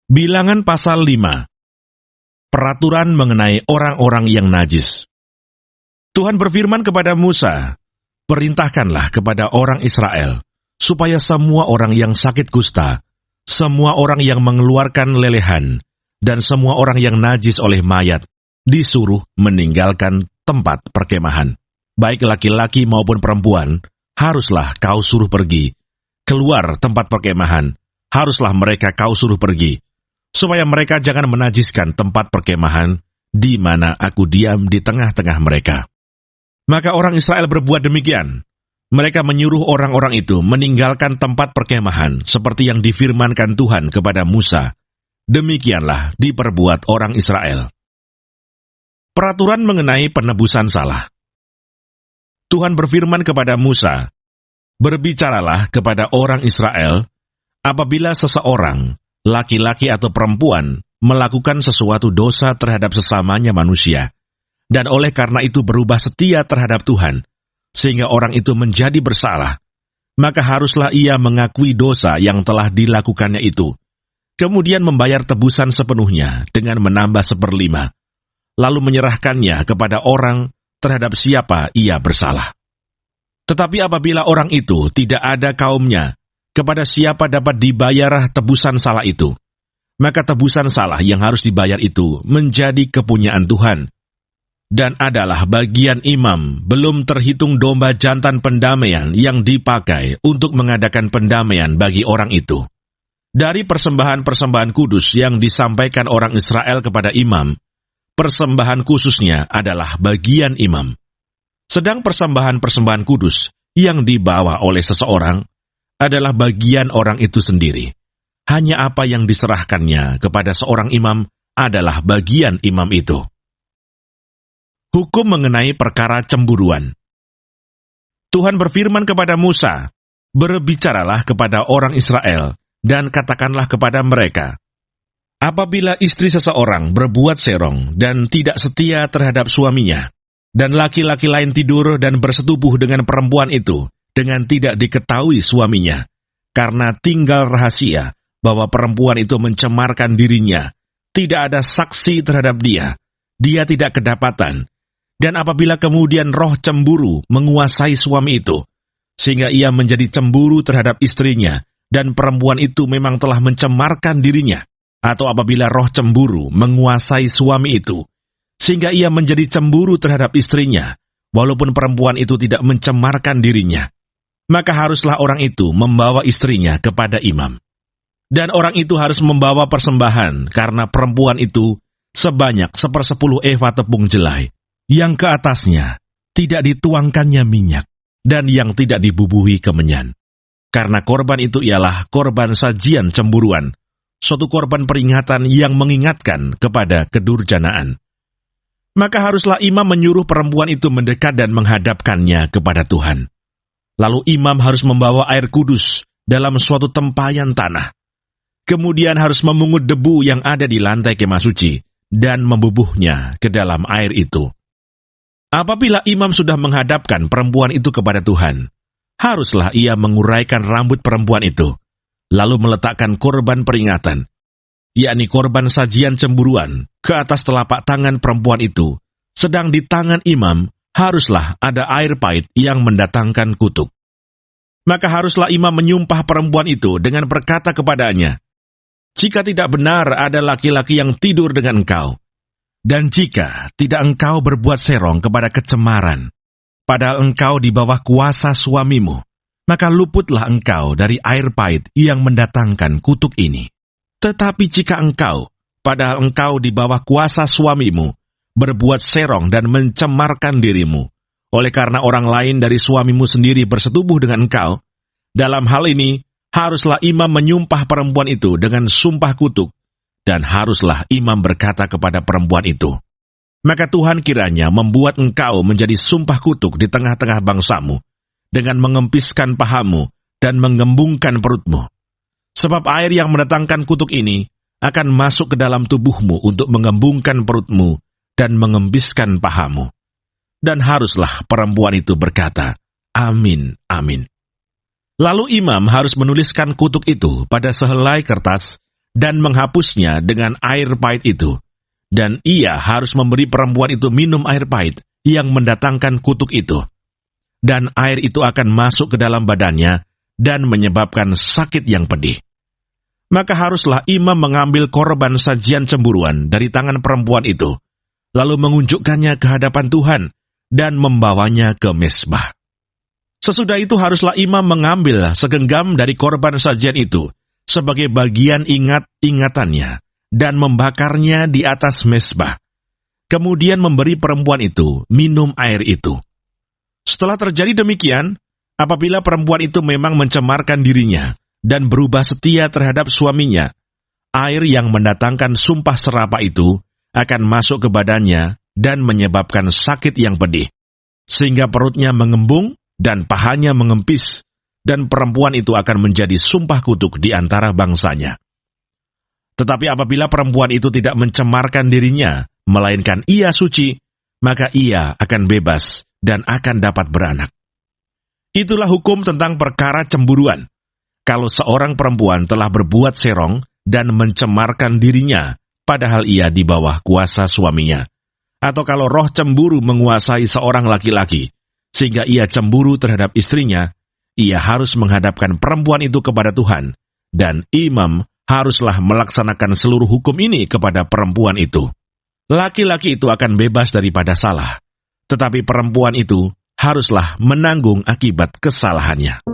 Bilangan pasal 5. Peraturan mengenai orang-orang yang najis. Tuhan berfirman kepada Musa, "Perintahkanlah kepada orang Israel, supaya semua orang yang sakit kusta, semua orang yang mengeluarkan lelehan, dan semua orang yang najis oleh mayat, disuruh meninggalkan tempat perkemahan. Baik laki-laki maupun perempuan, haruslah kau suruh pergi. Keluar tempat perkemahan, haruslah mereka kau suruh pergi, supaya mereka jangan menajiskan tempat perkemahan di mana aku diam di tengah-tengah mereka." Maka orang Israel berbuat demikian. Mereka menyuruh orang-orang itu meninggalkan tempat perkemahan seperti yang difirmankan Tuhan kepada Musa. Demikianlah diperbuat orang Israel. Peraturan mengenai penebusan salah. Tuhan berfirman kepada Musa, "Berbicaralah kepada orang Israel, apabila seseorang, laki-laki atau perempuan, melakukan sesuatu dosa terhadap sesamanya manusia, dan oleh karena itu berubah setia terhadap Tuhan, sehingga orang itu menjadi bersalah, maka haruslah ia mengakui dosa yang telah dilakukannya itu, kemudian membayar tebusan sepenuhnya dengan menambah 1/5, lalu menyerahkannya kepada orang terhadap siapa ia bersalah. Tetapi apabila orang itu tidak ada kaumnya, kepada siapa dapat dibayar tebusan salah itu, maka tebusan salah yang harus dibayar itu menjadi kepunyaan Tuhan, dan adalah bagian imam, belum terhitung domba jantan pendamaian yang dipakai untuk mengadakan pendamaian bagi orang itu. Dari persembahan-persembahan kudus yang disampaikan orang Israel kepada imam, persembahan khususnya adalah bagian imam. Sedang persembahan-persembahan kudus yang dibawa oleh seseorang adalah bagian orang itu sendiri. Hanya apa yang diserahkannya kepada seorang imam adalah bagian imam itu. Hukum mengenai perkara cemburuan. Tuhan berfirman kepada Musa, "Berbicaralah kepada orang Israel, dan katakanlah kepada mereka, apabila istri seseorang berbuat serong dan tidak setia terhadap suaminya, dan laki-laki lain tidur dan bersetubuh dengan perempuan itu, dengan tidak diketahui suaminya, karena tinggal rahasia bahwa perempuan itu mencemarkan dirinya, tidak ada saksi terhadap dia tidak kedapatan, dan apabila kemudian roh cemburu menguasai suami itu, sehingga ia menjadi cemburu terhadap istrinya, dan perempuan itu memang telah mencemarkan dirinya, atau apabila roh cemburu menguasai suami itu, sehingga ia menjadi cemburu terhadap istrinya, walaupun perempuan itu tidak mencemarkan dirinya, maka haruslah orang itu membawa istrinya kepada imam. Dan orang itu harus membawa persembahan karena perempuan itu sebanyak 1/10 eva tepung jelai, yang ke atasnya tidak dituangkannya minyak, dan yang tidak dibubuhi kemenyan. Karena korban itu ialah korban sajian cemburuan, suatu korban peringatan yang mengingatkan kepada kedurjanaan. Maka haruslah imam menyuruh perempuan itu mendekat dan menghadapkannya kepada Tuhan. Lalu imam harus membawa air kudus dalam suatu tempayan tanah. Kemudian harus memungut debu yang ada di lantai kemah suci, dan membubuhnya ke dalam air itu. Apabila imam sudah menghadapkan perempuan itu kepada Tuhan, haruslah ia menguraikan rambut perempuan itu, lalu meletakkan korban peringatan, yakni korban sajian cemburuan, ke atas telapak tangan perempuan itu, sedang di tangan imam haruslah ada air pahit yang mendatangkan kutuk. Maka haruslah imam menyumpah perempuan itu dengan berkata kepadanya, "Jika tidak benar ada laki-laki yang tidur dengan engkau, dan jika tidak engkau berbuat serong kepada kecemaran, padahal engkau di bawah kuasa suamimu, maka luputlah engkau dari air pahit yang mendatangkan kutuk ini. Tetapi jika engkau, padahal engkau di bawah kuasa suamimu, berbuat serong dan mencemarkan dirimu, oleh karena orang lain dari suamimu sendiri bersetubuh dengan engkau, dalam hal ini haruslah imam menyumpah perempuan itu dengan sumpah kutuk, dan haruslah imam berkata kepada perempuan itu, maka Tuhan kiranya membuat engkau menjadi sumpah kutuk di tengah-tengah bangsamu, dengan mengempiskan pahamu dan mengembungkan perutmu. Sebab air yang mendatangkan kutuk ini akan masuk ke dalam tubuhmu untuk mengembungkan perutmu dan mengempiskan pahamu. Dan haruslah perempuan itu berkata, Amin, amin. Lalu imam harus menuliskan kutuk itu pada sehelai kertas dan menghapusnya dengan air pahit itu. Dan ia harus memberi perempuan itu minum air pahit yang mendatangkan kutuk itu. Dan air itu akan masuk ke dalam badannya dan menyebabkan sakit yang pedih. Maka haruslah imam mengambil korban sajian cemburuan dari tangan perempuan itu, lalu mengunjukkannya ke hadapan Tuhan dan membawanya ke mezbah. Sesudah itu haruslah imam mengambil segenggam dari korban sajian itu sebagai bagian ingat-ingatannya dan membakarnya di atas mezbah. Kemudian memberi perempuan itu minum air itu. Setelah terjadi demikian, apabila perempuan itu memang mencemarkan dirinya dan berubah setia terhadap suaminya, air yang mendatangkan sumpah serapah itu akan masuk ke badannya dan menyebabkan sakit yang pedih, sehingga perutnya mengembung dan pahanya mengempis, dan perempuan itu akan menjadi sumpah kutuk di antara bangsanya. Tetapi apabila perempuan itu tidak mencemarkan dirinya, melainkan ia suci, maka ia akan bebas dan akan dapat beranak. Itulah hukum tentang perkara cemburuan. Kalau seorang perempuan telah berbuat serong dan mencemarkan dirinya, padahal ia di bawah kuasa suaminya, atau kalau roh cemburu menguasai seorang laki-laki, sehingga ia cemburu terhadap istrinya, ia harus menghadapkan perempuan itu kepada Tuhan, dan imam haruslah melaksanakan seluruh hukum ini kepada perempuan itu. Laki-laki itu akan bebas daripada salah, tetapi perempuan itu haruslah menanggung akibat kesalahannya.